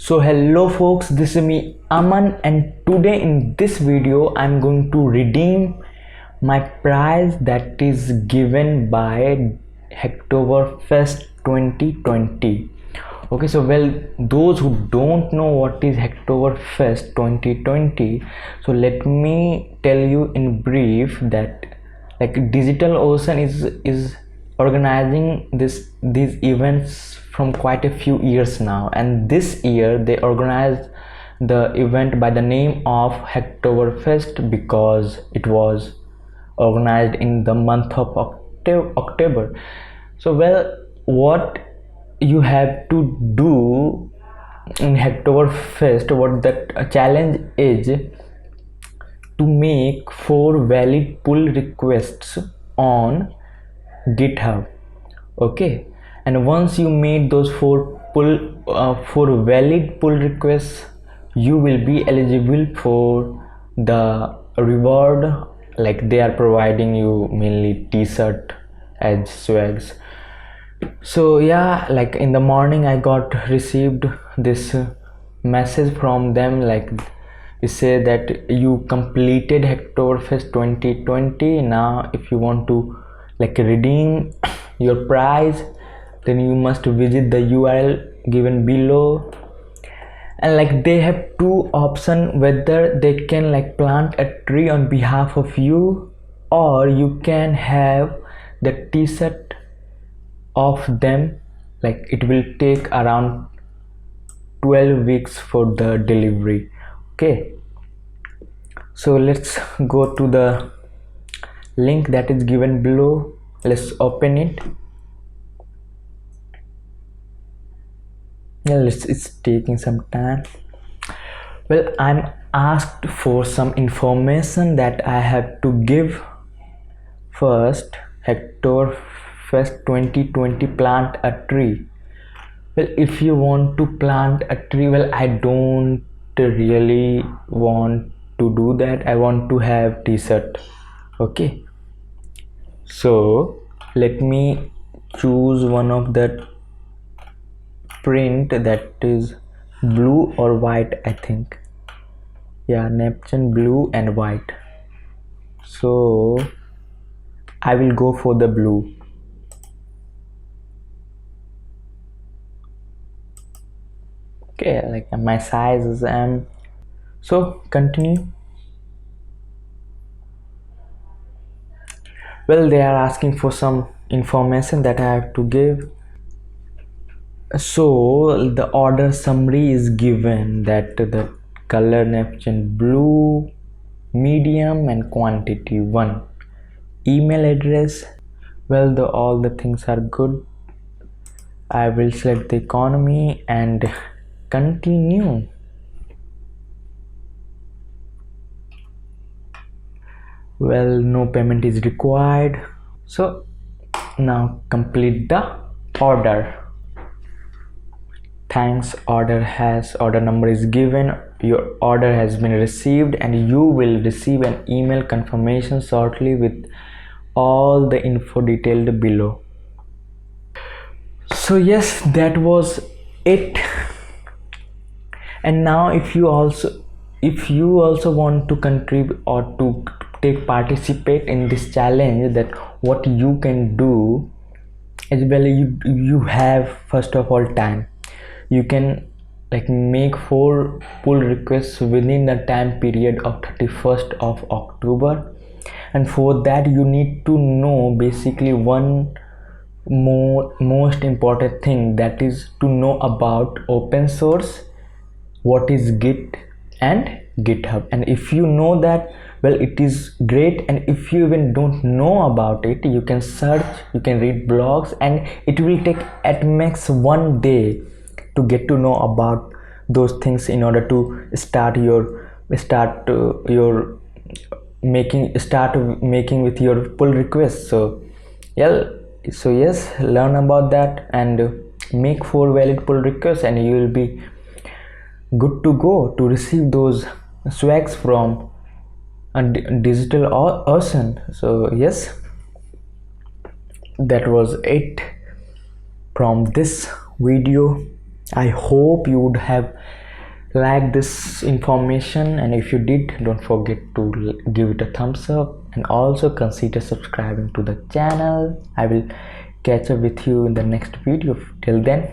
So hello folks, this is me Aman, and today in this video I'm going to redeem my prize that is given by HACKTOBERFEST 2020. Okay, so those who don't know what is HACKTOBERFEST 2020, so let me tell you in brief that Digital Ocean is organizing these events from quite a few years now, and this year they organized the event by the name of HACKTOBERFEST because it was organized in the month of October. So what you have to do in HACKTOBERFEST, what that challenge is to make 4 valid pull requests on GitHub. Okay, and once you made those 4 valid pull requests, you will be eligible for the reward. Like, they are providing you mainly t-shirt as swags. So yeah, like in the morning I received this message from them, like it said that you completed HACKTOBERFEST 2020. Now if you want to redeem your prize, then you must visit the URL given below. And they have 2 options, whether they can plant a tree on behalf of you, or you can have the t-shirt of them. It will take around 12 weeks for the delivery. Okay, so let's go to the link that is given below. Let's open it. Yeah, it's taking some time. Well, I'm asked for some information that I have to give. First, HACKTOBERFEST 2020, plant a tree. Well, if you want to plant a tree, well, I don't really want to do that. I want to have t-shirt. Okay, so let me choose one of the print that is blue or white. I think, yeah, napkin blue and white. So I will go for the blue. Okay, my size is M. So continue. Well, they are asking for some information that I have to give. So the order summary is given, that the color napkin blue, medium, and quantity 1. Email address, well, all the things are good. I will select the economy and continue. Well, no payment is required. So now complete the order. Thanks, order number is given. Your order has been received, and you will receive an email confirmation shortly with all the info detailed below. So yes, that was it. And now if you also want to contribute or to participate in this challenge, that what you can do is, well, you have first of all time. You can make 4 pull requests within the time period of 31st of October, and for that you need to know basically one most important thing, that is to know about open source, what is Git and GitHub. And if you know that, well, it is great. And if you even don't know about it, you can search, you can read blogs, and it will take at max 1 day to get to know about those things in order to start making with your pull requests. So yes, learn about that and make 4 valid pull requests, and you will be good to go to receive those swags from a Digital Ocean. So yes, that was it from this video. I hope you would have liked this information, and if you did, don't forget to give it a thumbs up and also consider subscribing to the channel. I will catch up with you in the next video. Till then,